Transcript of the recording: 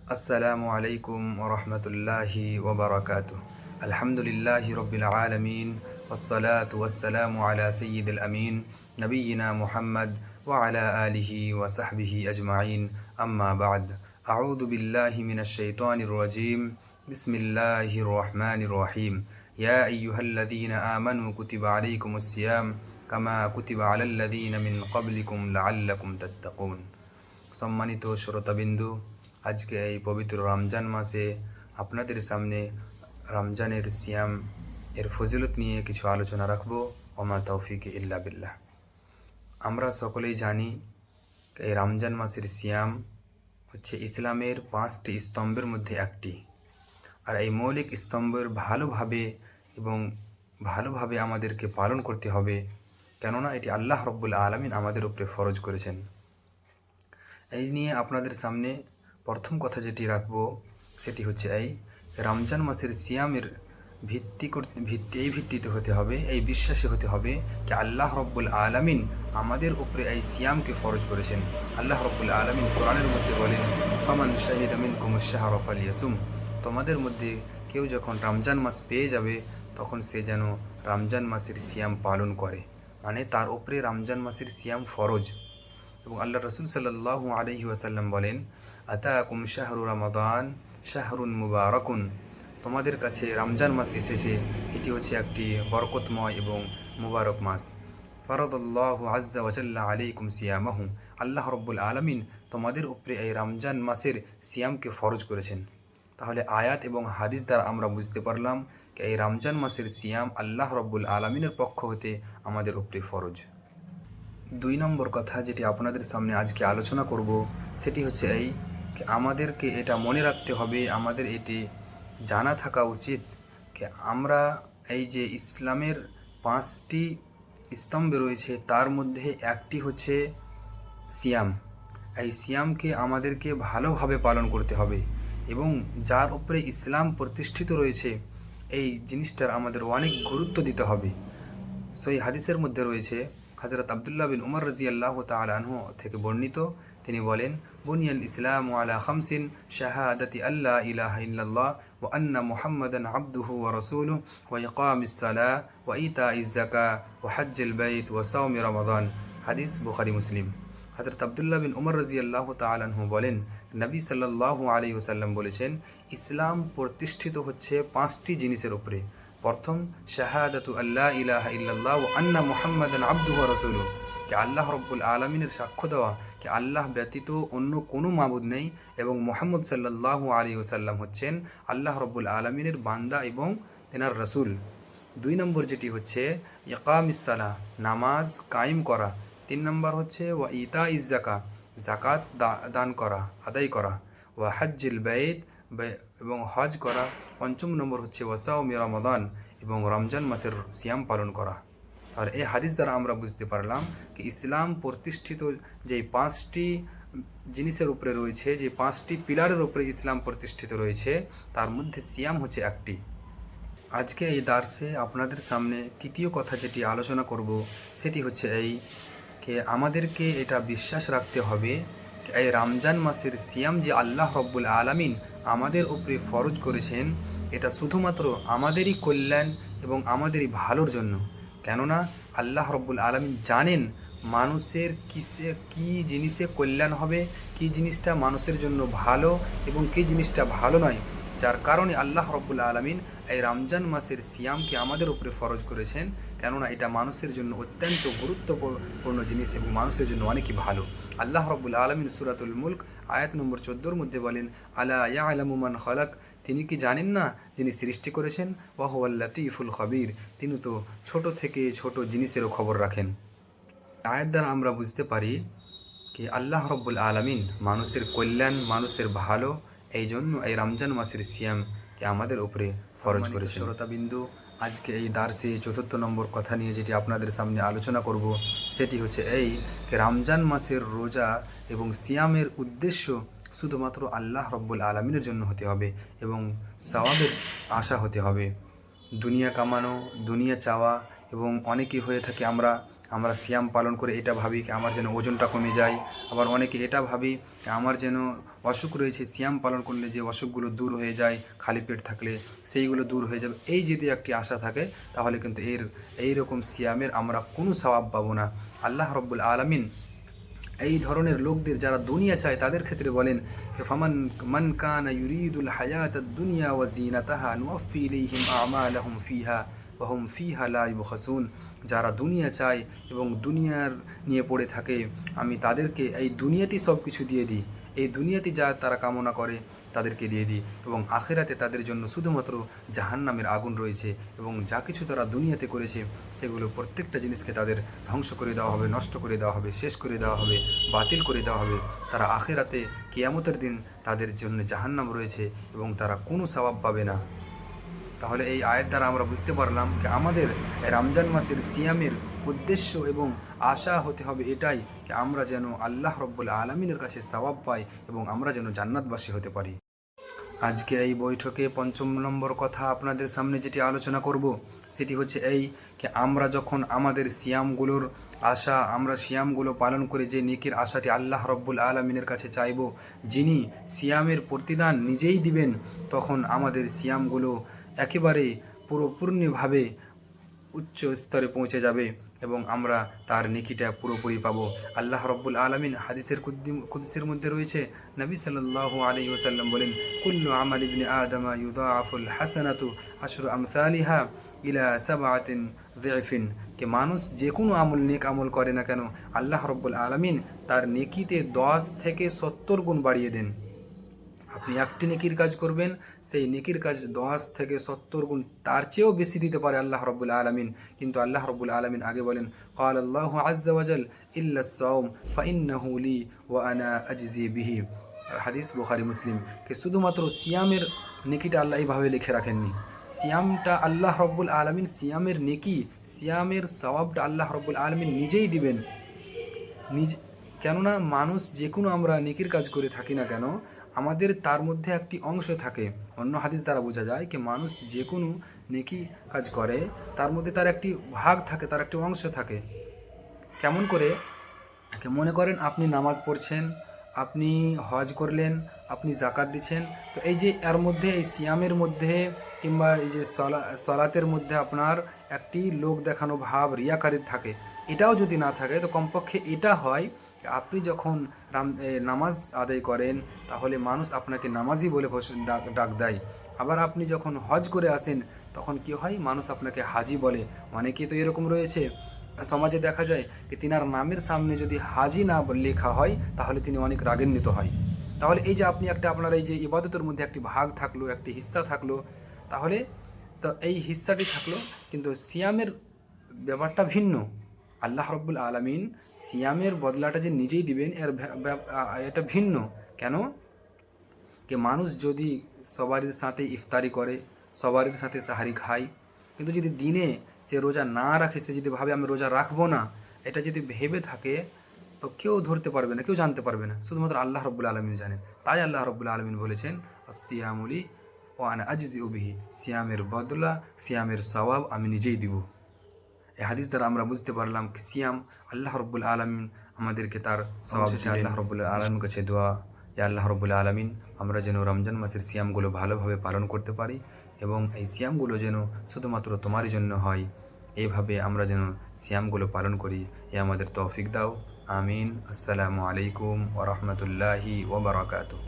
আসসালামু আলাইকুম ওয়া রাহমাতুল্লাহি ওয়া বারাকাতুহু। আলহামদুলিল্লাহি রাব্বিল আলামিন ওয়াসসালাতু ওয়াসসালামু আলা সাইয়্যিদিল আমিন নবিয়িনা মুহাম্মদ ওয়া আলা আলিহি ওয়া সাহবিহি আজমাইন। আম্মা বা'দ। আউযু বিল্লাহি মিনাশ শাইতানির রাজীম। বিসমিল্লাহির রহমানির রহিম। ইয়া আইয়ুহাল্লাযীনা আমানু কুতিবা আলাইকুমুস সিয়াম কামা কুতিবা আলাল্লাযীনা মিন ক্বাবলিকুম লাআল্লাকুম তাত্তাকুন। সম্মানিত শ্রোতাবিন্দু, আজকে এই পবিত্র রমজান মাসে আপনাদের সামনে রমজানের সিয়াম এর ফজিলত নিয়ে কিছু আলোচনা রাখবো। ওমা তৌফিক ইল্লা বিল্লাহ। আমরা সকলেই জানি এই রমজান মাসের সিয়াম হচ্ছে ইসলামের 5টি স্তম্ভের মধ্যে একটি। আর এই মৌলিক স্তম্ভের ভালোভাবে আমাদেরকে পালন করতে হবে, কেননা এটি আল্লাহ রব্বুল আলামিন আমাদের উপরে ফরজ করেছেন। এই নিয়ে আপনাদের সামনে প্রথম কথা যেটি রাখবো সেটি হচ্ছে এই রমজান মাসের সিয়ামের ভিত্তিতে হতে হবে, এই বিশ্বাসী হতে হবে যে আল্লাহ রব্বুল আলামিন আমাদের উপরে এই সিয়ামকে ফরজ করেছেন। আল্লাহ রব্বুল আলামিন কোরআনের মধ্যে বলেন, ফামান শাহিদা মিনকুমুশ শাহরা ফালিয়াসুম। তোমাদের মধ্যে কেউ যখন রমজান মাস পেয়ে যাবে তখন সে যেন রমজান মাসের সিয়াম পালন করে, মানে তার উপরে রমজান মাসের সিয়াম ফরজ। এবং আল্লাহ রসুল সাল্লাল্লাহু আলাইহি ওয়াসাল্লাম বলেন, আতাকুম শাহরু রমাদান শাহরুন মুবারাকুন। তোমাদের কাছে রমজান মাস এসেছে, এটি হচ্ছে একটি বরকতময় এবং মুবারক মাস। ফারাদাল্লাহু আজ্জা ওয়া জাল্লা আলাইকুম সিয়ামাহু। আল্লাহ রব্বুল আলামিন তোমাদের উপরে এই রমজান মাসের সিয়ামকে ফরজ করেছেন। তাহলে আয়াত এবং হাদিস দ্বারা আমরা বুঝতে পারলাম যে এই রমজান মাসের সিয়াম আল্লাহ রব্বুল আলামিনের পক্ষ হতে আমাদের উপরে ফরজ। 2 নম্বর কথা যেটি আপনাদের সামনে আজকে আলোচনা করব সেটি হচ্ছে এই, আমাদেরকে এটা মনে রাখতে হবে, আমাদের এটি জানা থাকা উচিত যে আমরা এই যে ইসলামের 5টি স্তম্ভ রয়েছে তার মধ্যে একটি হচ্ছে সিয়াম। এই সিয়ামকে আমাদেরকে ভালোভাবে পালন করতে হবে এবং যার উপরে ইসলাম প্রতিষ্ঠিত রয়েছে এই জিনিসটার আমাদের অনেক গুরুত্ব দিতে হবে। সহি হাদিসের মধ্যে রয়েছে, হযরত আব্দুল্লাহ বিন উমর রাদিয়াল্লাহু তাআলা আনহু থেকে বর্ণিত, তিনি বলেন, বুনিয়াল ইসলামু আলা খামসিন শাহাদাতি আল্লা ইলাহা ইল্লাল্লাহ ওয়া আন্না মুহাম্মাদান আবদুহু ওয়া রাসূলুহু ওয়া ইকামিস সালাহ ওয়া ইতাইজ যাকাহ ওয়া হজ্জিল বাইত ওয়া সাওমি রমাদান। হাদিস বুখারী মুসলিম। হযরত আব্দুল্লাহ বিন উমর রাদিয়াল্লাহু তাআলা আনহু বলেন, নবী সাল্লাল্লাহু আলাইহি ওয়াসাল্লাম বলেছেন, ইসলাম প্রতিষ্ঠিত হচ্ছে 5টি জিনিসের উপরে। প্রথম, শাহাদাতু আল্লা ইলাহা ইল্লাল্লাহ ওয়া আন্না মুহাম্মাদান আবদুহু ওয়া রাসূলুহু, যে আল্লাহ রব্বুল আলামিনের সাক্ষ্য দেওয়া যে আল্লাহ ব্যতীত অন্য কোনো মাবুদ নেই এবং মুহাম্মদ সাল্লাল্লাহু আলাইহি ওয়াসাল্লাম হচ্ছেন আল্লাহ রব্বুল আলামিনের বান্দা এবং তেনার রাসূল। 2 নম্বর যেটি হচ্ছে ইকামিস সালাহ, নামাজ কায়েম করা। 3 নম্বর হচ্ছে ওয়া ইতাইজ যাকাহ, যাকাত দান করা, আদায় করা। ওয়া হজ্জিল বাইত, এবং হজ করা। 5 নম্বর হচ্ছে ওয়া সাওমি রমাদান, এবং রমজান মাসের সিয়াম পালন করা। আর এই হাদিস দ্বারা আমরা বুঝতে পারলাম যে ইসলাম প্রতিষ্ঠিত যে 5টি জিনিসের উপরে রয়েছে, যে 5টি পিলারের উপরে ইসলাম প্রতিষ্ঠিত রয়েছে, তার মধ্যে সিয়াম হচ্ছে একটি। আজকে এই দার্সে আপনাদের সামনে তৃতীয় কথা যেটি আলোচনা করব সেটি হচ্ছে এই, যে আমাদেরকে এটা বিশ্বাস রাখতে হবে এই রমজান মাসের সিয়াম যে আল্লাহ রব্বুল আলামিন আমাদের উপরে ফরজ করেছেন, এটা শুধুমাত্র আমাদেরই কল্যাণ এবং আমাদেরই ভালোর জন্য। কেননা আল্লাহ রব্বুল আলামিন জানেন মানুষের কী জিনিসে কল্যাণ হবে, কী জিনিসটা মানুষের জন্য ভালো এবং কী জিনিসটা ভালো নয়। যার কারণে আল্লাহ রব্বুল আলামিন এই রমজান মাসের সিয়ামকে আমাদের উপরে ফরজ করেছেন, কেননা এটা মানুষের জন্য অত্যন্ত গুরুত্বপূর্ণ জিনিস এবং মানুষের জন্য অনেকই ভালো। আল্লাহ রব্বুল আলামিন সূরাতুল মুলক আয়াত নম্বর 14 মধ্যে বলেন, আলা ইয়ালামু মান খালাক, তিনি কি জানেন না যিনি সৃষ্টি করেছেন, ওয়া হুয়াল লাতীফুল খবীর, তিনি তো ছোট থেকে ছোট জিনিসেরও খবর রাখেন। আয়াত দ্বারা আমরা বুঝতে পারি কি আল্লাহ রব্বুল আলামিন মানুষের কল্যাণ, মানুষের ভালো, এই জন্য এই রমজান মাসের সিয়ামকে আমাদের উপরে ফরজ করেছে। শ্রোতাবিন্দু, আজকে এই দার্সে 4 নম্বর কথা নিয়ে যেটি আপনাদের সামনে আলোচনা করব সেটি হচ্ছে এই, যে রমজান মাসের রোজা এবং সিয়ামের উদ্দেশ্য শুধুমাত্র আল্লাহ রব্বুল আলামিনের জন্য হতে হবে এবং সওয়াবের আশা হতে হবে। দুনিয়া কামানো, দুনিয়া চাওয়া এবং অনেকে হয়ে থাকে আমরা সিয়াম পালন করে এটা ভাবি কি আমার যেন ওজনটা কমে যায়, আবার অনেকে এটা ভাবি আমার যেন অসুখ রয়েছে, সিয়াম পালন করলে যে অসুখগুলো দূর হয়ে যায় খালি পেট থাকলে সেইগুলো দূর হয়ে যাবে, এই যদি একটি আশা থাকে তাহলে কিন্তু এইরকম সিয়ামের আমরা কোনো সওয়াব পাবো না। আল্লাহ রব্বুল আলামিন এই ধরনের লোকদের যারা দুনিয়া চায় তাদের ক্ষেত্রে বলেন ফামান মান কানা ইউরিদুল হায়াতাদ দুনিয়া ওয়া জিনাতাহা নুওয়াফি ইলাইহিম আমালাহুম ফিহা ওয়া হুম ফিহা লা ইউবখাসুন। যারা দুনিয়া চায় এবং দুনিয়ার নিয়ে পড়ে থাকে আমি তাদেরকে এই দুনিয়াতেই সব কিছু দিয়ে দিই, এই দুনিয়াতে যা তারা কামনা করে তাদেরকে দিয়ে দিই, এবং আখিরাতে তাদের জন্য শুধুমাত্র জাহান্নামের আগুন রয়েছে, এবং যা কিছু তারা দুনিয়াতে করেছে সেগুলো প্রত্যেকটা জিনিসকে তাদের ধ্বংস করে দেওয়া হবে, নষ্ট করে দেওয়া হবে, শেষ করে দেওয়া হবে, বাতিল করে দেওয়া হবে। তারা আখিরাতে কিয়ামতের দিন তাদের জন্য জাহান্নাম রয়েছে এবং তারা কোনো সওয়াব পাবে না। তাহলে এই আয়াত দ্বারা আমরা বুঝতে পারলাম যে আমাদের রমজান মাসের সিয়ামের উদ্দেশ্য এবং আশা হতে হবে এটাই যে আমরা যেন আল্লাহ রব্বুল আলমিনের কাছে সওয়াব পাই এবং আমরা যেন জান্নাতবাসী হতে পারি। আজকে এই বৈঠকে ৫ম নম্বর কথা আপনাদের সামনে যেটি আলোচনা করব সেটি হচ্ছে এই যে আমরা যখন আমাদের সিয়ামগুলোর আশা, আমরা সিয়ামগুলো পালন করে যে নেকির আশাটি আল্লাহ রব্বুল আলমিনের কাছে চাইব, যিনি সিয়ামের প্রতিদান নিজেই দিবেন, তখন আমাদের সিয়ামগুলো একেবারে পুরোপূর্ণভাবে উচ্চ স্তরে পৌঁছে যাবে এবং আমরা তার নেকিটা পুরোপুরি পাবো। আল্লাহ রব্বুল আলমিন হাদিসের কুদসির মধ্যে রয়েছে, নবী সাল্লাল্লাহু আলাইহি ওয়াসাল্লাম বলেন কুল্লু আমাল ইবনে আদম ইউদাআফুল হাসানাতু আশরু আমসালিহা ইলা সাবআতিন যিফিন। কে মানুষ যে কোনো আমল নেক আমল করে না কেন আল্লাহ রব্বুল আলমিন তার নেকিতে 10 থেকে 70 গুণ বাড়িয়ে দেন। আপনি একটি নেকির কাজ করবেন, সেই নেকির কাজ 10 থেকে 70 গুণ তার চেয়েও বেশি দিতে পারে আল্লাহ রব্বুল আলমিন। কিন্তু আল্লাহ রব্বুল আলমিন আগে বলেন ক্বাল আল্লাহু আযজা ওয়াজাল ইল্লা আস-সাওম ফাইন্নাহু লি ওয়া আনা আজজি বিহি। হাদিস বুখারী মুসলিম। কে শুধুমাত্র সিয়ামের নেকিটা আল্লাহ এইভাবে লিখে রাখেননি, সিয়ামটা আল্লাহ রব্বুল আলমিন, সিয়ামের নেকি, সিয়ামের সওয়াবটা আল্লাহ রব্বুল আলমিন নিজেই দিবেন। কেননা মানুষ যে কোনো আমরা নেকির কাজ করে থাকি না কেন আমাদের তার মধ্যে একটি অংশ থাকে। অন্য হাদিস দ্বারা বোঝা যায় কি মানুষ যে কোনো নেকি কাজ করে তার মধ্যে তার একটি ভাগ থাকে, তার একটি অংশ থাকে। কেমন করে? মনে করেন আপনি নামাজ পড়ছেন, আপনি হজ করলেন, আপনি জাকাত দিচ্ছেন, তো এই যে এর মধ্যে এই সিয়ামের মধ্যে কিংবা এই যে সলাতের মধ্যে আপনার একটি লোক দেখানো ভাব রিয়াকারীর থাকে, এটাও যদি না থাকে তো কমপক্ষে এটা হয় আপনি যখন নামাজ আদায় করেন তাহলে মানুষ আপনাকে নামাজি বলে ডাক দেয়। আবার আপনি যখন হজ করে আসেন তখন কি হয়, মানুষ আপনাকে হাজি বলে। অনেকে তো এরকম রয়েছে সমাজে দেখা যায় যে তিনার নামের সামনে যদি হাজি না লেখা হয় তাহলে তিনি অনেক রাগান্বিত হয়। তাহলে এই যে আপনি আপনার এই যে ইবাদতের মধ্যে একটি ভাগ থাকলো, একটি হিস্সা থাকলো, তাহলে তো এই হিস্সাটি থাকলো, কিন্তু সিয়ামের ব্যাপারটা ভিন্ন। আল্লাহ রব্বুল আলমিন সিয়ামের বদলাটা যে নিজেই দিবেন এটা ভিন্ন। কেন? যে মানুষ যদি সবার সাথে ইফতারি করে, সবার সাথে সাহারি খায়, কিন্তু যদি দিনে সে রোজা না রাখে, সে যদি ভাবে আমি রোজা রাখবো না, এটা যদি ভেবে থাকে তো কেউ ধরতে পারবে না, কেউ জানতে পারবে না, শুধুমাত্র আল্লাহ রব্বুল আলমিন জানেন। তাই আল্লাহ রব্বুল আলমিন বলেছেন সিয়ামুলি ও আনা আজিজি বিহি, সিয়ামের বদলা, সিয়ামের সওয়াব আমি নিজেই দিব। এই হাদিস দ্বারা আমরা বুঝতে পারলাম কি সিয়াম আল্লাহ রব্বুল আলমিন আমাদেরকে তার সওয়াব দিলেন। আল্লাহ রব্বুল আলমিন কাছে দোয়া, আল্লাহ রব্বুল আলমিন আমরা যেন রমজান মাসের সিয়ামগুলো ভালোভাবে পালন করতে পারি এবং এই সিয়ামগুলো যেন শুধুমাত্র তোমারই জন্য হয়, এইভাবে আমরা যেন সিয়ামগুলো পালন করি। এ আমাদের তৌফিক দাও, আমিন। আসসালামু আলাইকুম ওয়া রাহমাতুল্লাহি ওয়া বারাকাতুহু।